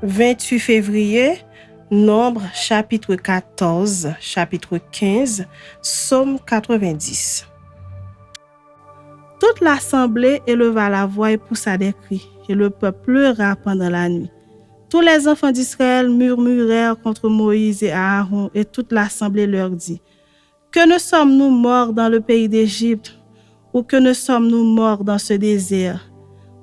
28 février, Nombre, chapitre 14, chapitre 15, Psaume 90. Toute l'assemblée éleva la voix et poussa des cris, et le peuple pleura pendant la nuit. Tous les enfants d'Israël murmurèrent contre Moïse et Aaron, et toute l'assemblée leur dit: Que ne sommes-nous morts dans le pays d'Égypte, ou que ne sommes-nous morts dans ce désert?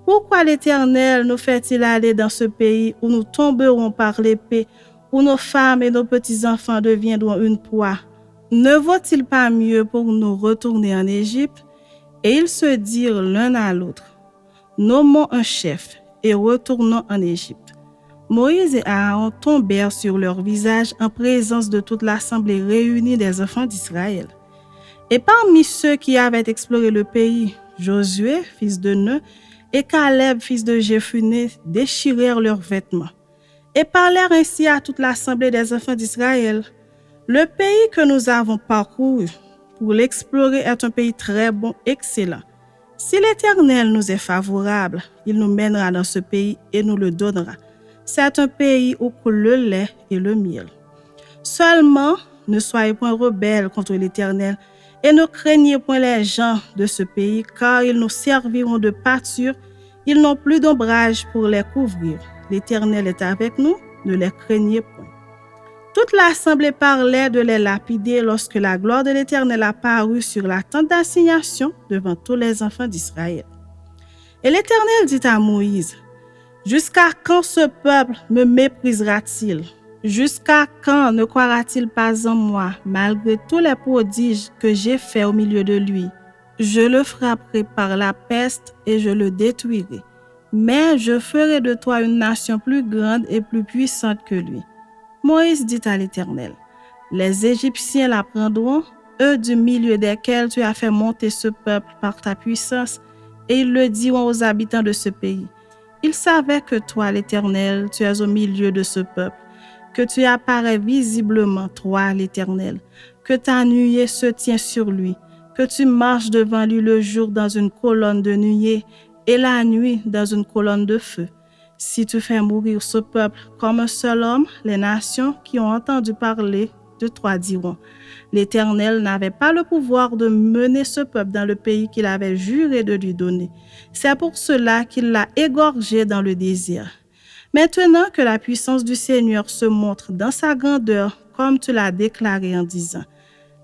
Pourquoi l'Éternel nous fait-il aller dans ce pays où nous tomberons par l'épée, où nos femmes et nos petits-enfants deviendront une proie? Ne vaut-il pas mieux pour nous retourner en Égypte? Et ils se dirent l'un à l'autre: Nommons un chef et retournons en Égypte. Moïse et Aaron tombèrent sur leur visage en présence de toute l'assemblée réunie des enfants d'Israël. Et parmi ceux qui avaient exploré le pays, Josué, fils de Nun, et Caleb, fils de Jephunnée, déchirèrent leurs vêtements et parlèrent ainsi à toute l'assemblée des enfants d'Israël: Le pays que nous avons parcouru pour l'explorer est un pays très bon, excellent. Si l'Éternel nous est favorable, il nous mènera dans ce pays et nous le donnera. C'est un pays où coule le lait et le miel. Seulement, ne soyez point rebelles contre l'Éternel et ne craignez point les gens de ce pays, car ils nous serviront de pâture. Ils n'ont plus d'ombrage pour les couvrir. L'Éternel est avec nous, ne les craignez point. Toute l'assemblée parlait de les lapider lorsque la gloire de l'Éternel apparut sur la tente d'assignation devant tous les enfants d'Israël. Et l'Éternel dit à Moïse: Jusqu'à quand ce peuple me méprisera-t-il? Jusqu'à quand ne croira-t-il pas en moi, malgré tous les prodiges que j'ai faits au milieu de lui? Je le frapperai par la peste et je le détruirai. Mais je ferai de toi une nation plus grande et plus puissante que lui. Moïse dit à l'Éternel: Les Égyptiens la prendront, eux du milieu desquels tu as fait monter ce peuple par ta puissance, et ils le diront aux habitants de ce pays: Ils savaient que toi, l'Éternel, tu es au milieu de ce peuple, que tu apparais visiblement, toi, l'Éternel, que ta nuée se tient sur lui, que tu marches devant lui le jour dans une colonne de nuée et la nuit dans une colonne de feu. Si tu fais mourir ce peuple comme un seul homme, les nations qui ont entendu parler de toi diront: L'Éternel n'avait pas le pouvoir de mener ce peuple dans le pays qu'il avait juré de lui donner. C'est pour cela qu'il l'a égorgé dans le désert. Maintenant que la puissance du Seigneur se montre dans sa grandeur, comme tu l'as déclaré en disant: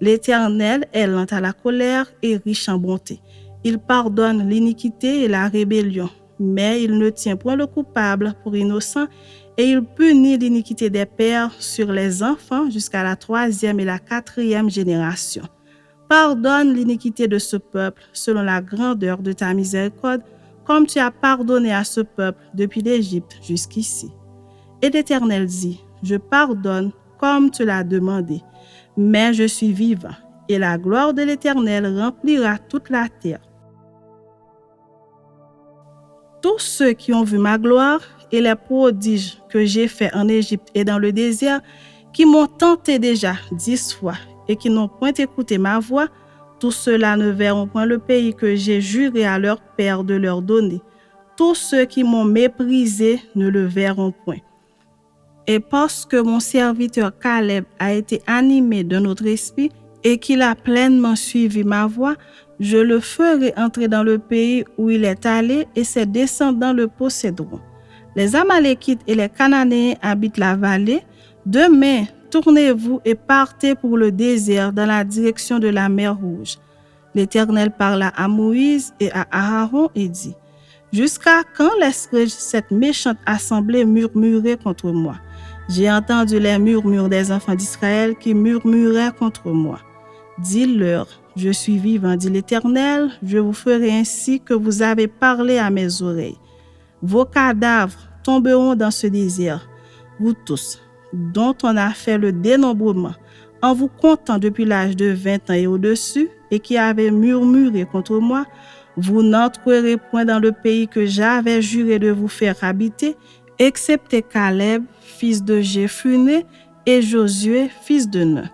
L'Éternel est lent à la colère et riche en bonté. Il pardonne l'iniquité et la rébellion, mais il ne tient point le coupable pour innocent, et il punit l'iniquité des pères sur les enfants jusqu'à la 3e et la 4e génération. Pardonne l'iniquité de ce peuple selon la grandeur de ta miséricorde, comme tu as pardonné à ce peuple depuis l'Égypte jusqu'ici. Et l'Éternel dit: Je pardonne comme tu l'as demandé, mais je suis vivant, et la gloire de l'Éternel remplira toute la terre. Tous ceux qui ont vu ma gloire et les prodiges que j'ai faits en Égypte et dans le désert, qui m'ont tenté déjà 10 fois et qui n'ont point écouté ma voix, tous ceux-là ne verront point le pays que j'ai juré à leur père de leur donner. Tous ceux qui m'ont méprisé ne le verront point. Et parce que mon serviteur Caleb a été animé d'un autre esprit et qu'il a pleinement suivi ma voie, je le ferai entrer dans le pays où il est allé et ses descendants le posséderont. Les Amalékites et les Cananéens habitent la vallée. Demain, tournez-vous et partez pour le désert dans la direction de la mer Rouge. L'Éternel parla à Moïse et à Aaron et dit: Jusqu'à quand laisserai-je cette méchante assemblée murmurer contre moi? J'ai entendu les murmures des enfants d'Israël qui murmuraient contre moi. Dis-leur: Je suis vivant, dit l'Éternel, je vous ferai ainsi que vous avez parlé à mes oreilles. Vos cadavres tomberont dans ce désert, vous tous, dont on a fait le dénombrement, en vous comptant depuis l'âge de 20 ans et au-dessus, et qui avez murmuré contre moi. Vous n'entrerez point dans le pays que j'avais juré de vous faire habiter, excepté Caleb, fils de Jephunnée, et Josué, fils de Nun.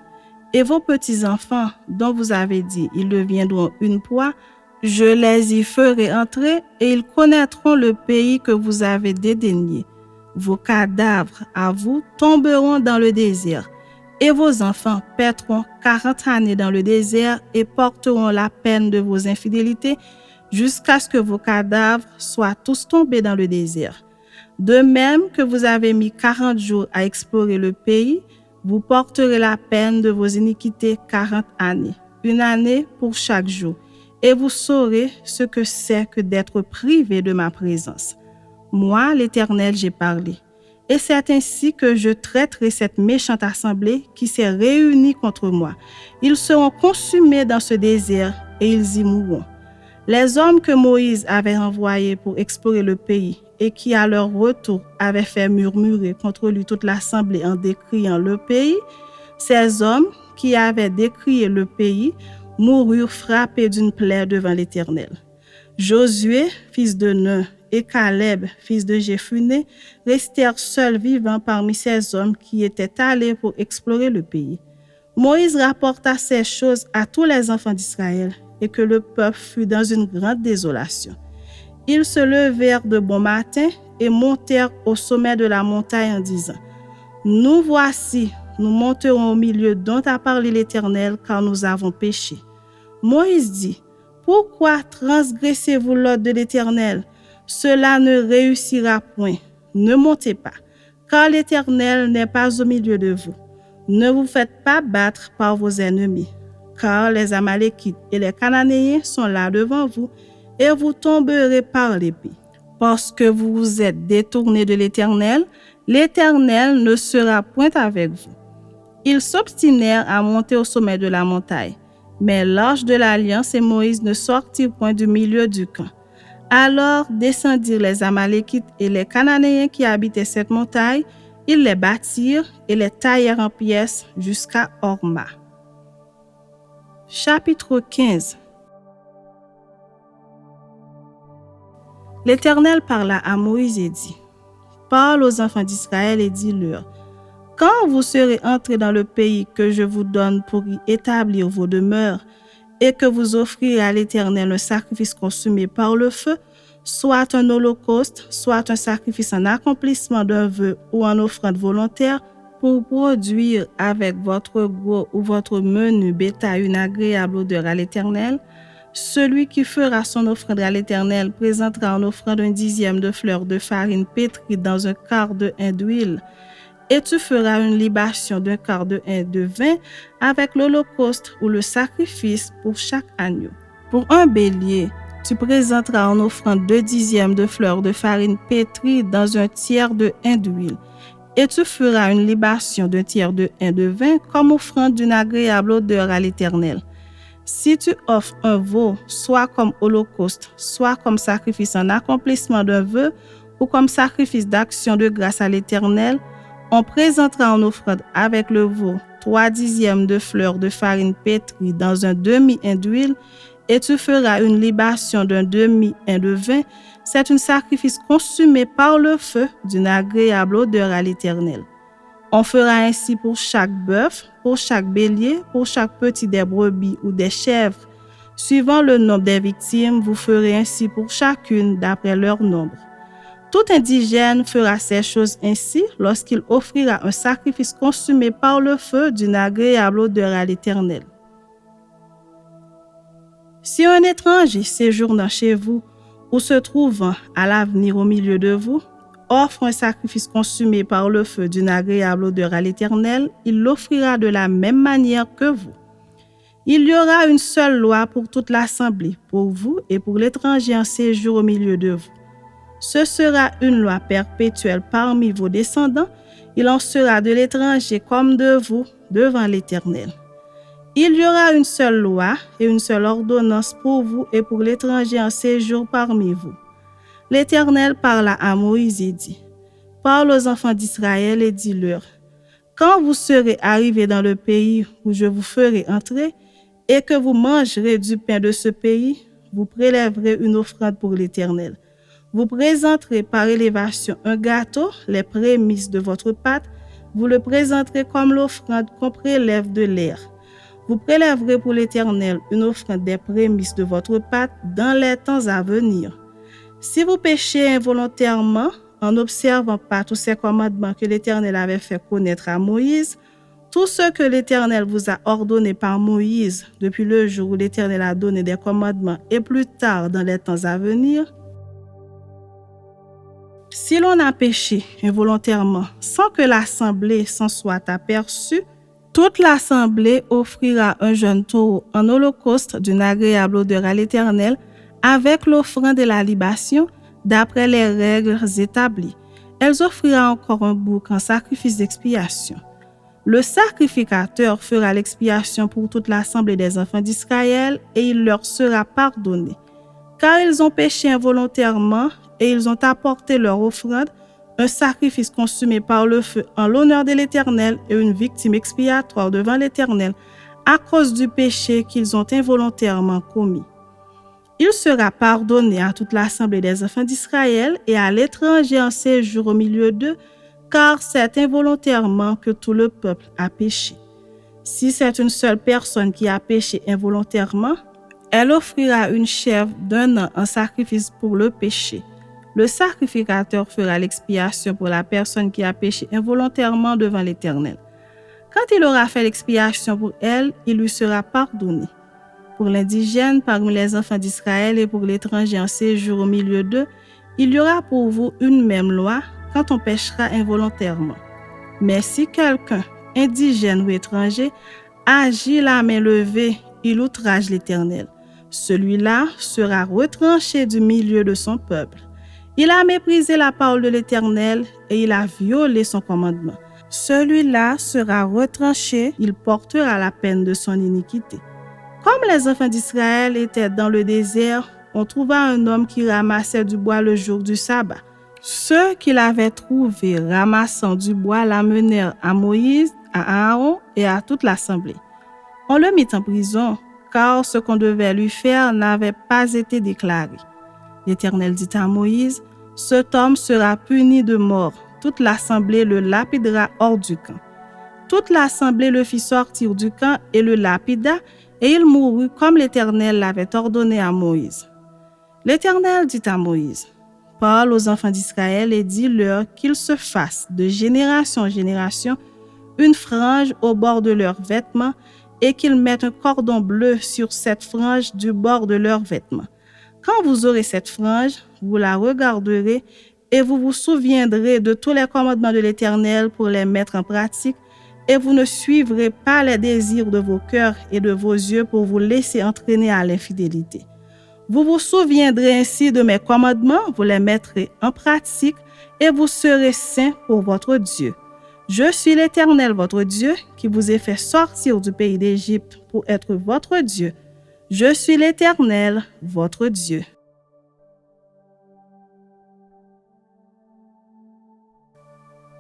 Et vos petits-enfants, dont vous avez dit: Ils deviendront une proie, je les y ferai entrer, et ils connaîtront le pays que vous avez dédaigné. Vos cadavres à vous tomberont dans le désert, et vos enfants paîtront 40 années dans le désert et porteront la peine de vos infidélités jusqu'à ce que vos cadavres soient tous tombés dans le désert. De même que vous avez mis 40 jours à explorer le pays, vous porterez la peine de vos iniquités 40 années, une année pour chaque jour, et vous saurez ce que c'est que d'être privé de ma présence. Moi, l'Éternel, j'ai parlé. Et c'est ainsi que je traiterai cette méchante assemblée qui s'est réunie contre moi. Ils seront consumés dans ce désert et ils y mourront. Les hommes que Moïse avait envoyés pour explorer le pays et qui, à leur retour, avaient fait murmurer contre lui toute l'assemblée en décriant le pays, ces hommes qui avaient décrié le pays moururent frappés d'une plaie devant l'Éternel. Josué, fils de Nun, et Caleb, fils de Jephunnée, restèrent seuls vivants parmi ces hommes qui étaient allés pour explorer le pays. Moïse rapporta ces choses à tous les enfants d'Israël et que le peuple fut dans une grande désolation. Ils se levèrent de bon matin et montèrent au sommet de la montagne en disant : « Nous voici, nous monterons au milieu dont a parlé l'Éternel, car nous avons péché. » Moïse dit : « Pourquoi transgressez-vous l'ordre de l'Éternel ? Cela ne réussira point. Ne montez pas, car l'Éternel n'est pas au milieu de vous. Ne vous faites pas battre par vos ennemis, car les Amalékites et les Cananéens sont là devant vous, et vous tomberez par l'épée. Parce que vous vous êtes détournés de l'Éternel, l'Éternel ne sera point avec vous. » Ils s'obstinèrent à monter au sommet de la montagne, mais l'arche de l'Alliance et Moïse ne sortirent point du milieu du camp. Alors descendirent les Amalékites et les Cananéens qui habitaient cette montagne, ils les battirent et les taillèrent en pièces jusqu'à Horma. Chapitre 15. L'Éternel parla à Moïse et dit : « Parle aux enfants d'Israël et dis-leur : quand vous serez entrés dans le pays que je vous donne pour y établir vos demeures, et que vous offrirez à l'Éternel un sacrifice consumé par le feu, soit un holocauste, soit un sacrifice en accomplissement d'un vœu ou en offrande volontaire, pour produire avec votre gros ou votre menu bétail une agréable odeur à l'Éternel, celui qui fera son offrande à l'Éternel présentera en offrande 1/10 de fleur de farine pétrie dans un quart de hin d'huile. Et tu feras une libation d'un quart de hin de vin avec l'holocauste ou le sacrifice pour chaque agneau. Pour un bélier, tu présenteras en offrande 2/10 de fleur de farine pétrie dans un tiers de hin d'huile. Et tu feras une libation d'un tiers de hin de vin comme offrande d'une agréable odeur à l'Éternel. Si tu offres un veau, soit comme holocauste, soit comme sacrifice en accomplissement d'un vœu, ou comme sacrifice d'action de grâce à l'Éternel, on présentera en offrande avec le veau 3/10 de fleur de farine pétrie dans un demi-hin d'huile, et tu feras une libation d'un demi-hin de vin. C'est un sacrifice consumé par le feu d'une agréable odeur à l'Éternel. On fera ainsi pour chaque bœuf, pour chaque bélier, pour chaque petit des brebis ou des chèvres. Suivant le nombre des victimes, vous ferez ainsi pour chacune d'après leur nombre. Tout indigène fera ces choses ainsi lorsqu'il offrira un sacrifice consumé par le feu d'une agréable odeur à l'Éternel. Si un étranger séjournant chez vous ou se trouvant à l'avenir au milieu de vous offre un sacrifice consumé par le feu d'une agréable odeur à l'Éternel, il l'offrira de la même manière que vous. Il y aura une seule loi pour toute l'assemblée, pour vous et pour l'étranger en séjour au milieu de vous. Ce sera une loi perpétuelle parmi vos descendants. Il en sera de l'étranger comme de vous devant l'Éternel. Il y aura une seule loi et une seule ordonnance pour vous et pour l'étranger en séjour parmi vous. L'Éternel parla à Moïse et dit : « Parle aux enfants d'Israël et dis-leur : quand vous serez arrivés dans le pays où je vous ferai entrer, et que vous mangerez du pain de ce pays, vous prélèverez une offrande pour l'Éternel. Vous présenterez par élévation un gâteau, les prémices de votre pâte. Vous le présenterez comme l'offrande qu'on prélève de l'air. Vous prélèverez pour l'Éternel une offrande des prémices de votre pâte dans les temps à venir. Si vous péchez involontairement, en n'observant pas tous ces commandements que l'Éternel avait fait connaître à Moïse, tout ce que l'Éternel vous a ordonné par Moïse depuis le jour où l'Éternel a donné des commandements et plus tard dans les temps à venir, si l'on a péché involontairement sans que l'assemblée s'en soit aperçue, toute l'assemblée offrira un jeune taureau en holocauste d'une agréable odeur à l'Éternel avec l'offrande et la libation d'après les règles établies. Elle offrira encore un bouc en sacrifice d'expiation. Le sacrificateur fera l'expiation pour toute l'assemblée des enfants d'Israël et il leur sera pardonné. Car ils ont péché involontairement et ils ont apporté leur offrande, un sacrifice consumé par le feu en l'honneur de l'Éternel et une victime expiatoire devant l'Éternel à cause du péché qu'ils ont involontairement commis. Il sera pardonné à toute l'assemblée des enfants d'Israël et à l'étranger en séjour au milieu d'eux, car c'est involontairement que tout le peuple a péché. Si c'est une seule personne qui a péché involontairement, elle offrira une chèvre d'1 an en sacrifice pour le péché. Le sacrificateur fera l'expiation pour la personne qui a péché involontairement devant l'Éternel. Quand il aura fait l'expiation pour elle, il lui sera pardonné. Pour l'indigène parmi les enfants d'Israël et pour l'étranger en séjour au milieu d'eux, il y aura pour vous une même loi quand on péchera involontairement. Mais si quelqu'un, indigène ou étranger, agit la main levée, il outrage l'Éternel. Celui-là sera retranché du milieu de son peuple. Il a méprisé la parole de l'Éternel et il a violé son commandement. Celui-là sera retranché, il portera la peine de son iniquité. Comme les enfants d'Israël étaient dans le désert, on trouva un homme qui ramassait du bois le jour du sabbat. Ceux qui l'avaient trouvé ramassant du bois l'amenèrent à Moïse, à Aaron et à toute l'assemblée. On le mit en prison, car ce qu'on devait lui faire n'avait pas été déclaré. L'Éternel dit à Moïse, « Cet homme sera puni de mort. Toute l'assemblée le lapidera hors du camp. » Toute l'assemblée le fit sortir du camp et le lapida, et il mourut comme l'Éternel l'avait ordonné à Moïse. L'Éternel dit à Moïse, « Parle aux enfants d'Israël et dis-leur qu'ils se fassent de génération en génération une frange au bord de leurs vêtements et qu'ils mettent un cordon bleu sur cette frange du bord de leurs vêtements. Quand vous aurez cette frange, vous la regarderez et vous vous souviendrez de tous les commandements de l'Éternel pour les mettre en pratique, et vous ne suivrez pas les désirs de vos cœurs et de vos yeux pour vous laisser entraîner à l'infidélité. Vous vous souviendrez ainsi de mes commandements, vous les mettrez en pratique et vous serez saints pour votre Dieu. Je suis l'Éternel, votre Dieu, qui vous ai fait sortir du pays d'Égypte pour être votre Dieu. Je suis l'Éternel, votre Dieu. »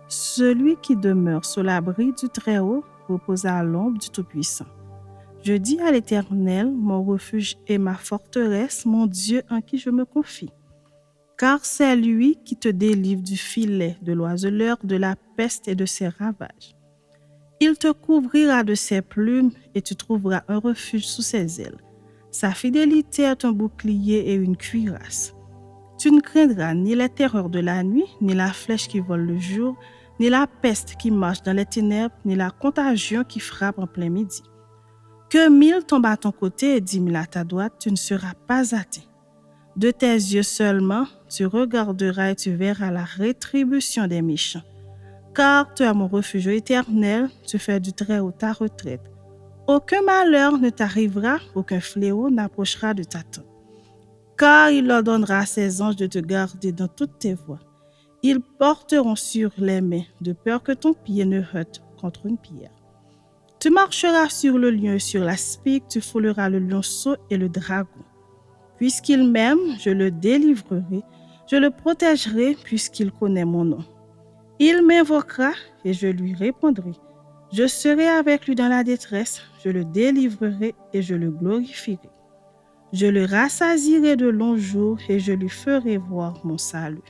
Celui qui demeure sous l'abri du Très-Haut repose à l'ombre du Tout-Puissant. Je dis à l'Éternel, mon refuge et ma forteresse, mon Dieu en qui je me confie. Car c'est lui qui te délivre du filet de l'oiseleur, de la peste et de ses ravages. Il te couvrira de ses plumes et tu trouveras un refuge sous ses ailes. Sa fidélité est un bouclier et une cuirasse. Tu ne craindras ni les terreurs de la nuit, ni la flèche qui vole le jour, ni la peste qui marche dans les ténèbres, ni la contagion qui frappe en plein midi. Que 1000 tombent à ton côté et 10 000 à ta droite, tu ne seras pas atteint. De tes yeux seulement, tu regarderas et tu verras la rétribution des méchants. Car tu es mon refuge éternel, tu fais du Très-Haut ta retraite. Aucun malheur ne t'arrivera, aucun fléau n'approchera de ta tente. Car il ordonnera à ses anges de te garder dans toutes tes voies. Ils porteront sur les mains, de peur que ton pied ne heurte contre une pierre. Tu marcheras sur le lion et sur la spique, tu fouleras le lionceau et le dragon. Puisqu'il m'aime, je le délivrerai, je le protégerai puisqu'il connaît mon nom. Il m'invoquera et je lui répondrai. Je serai avec lui dans la détresse, je le délivrerai et je le glorifierai. Je le rassasierai de longs jours et je lui ferai voir mon salut.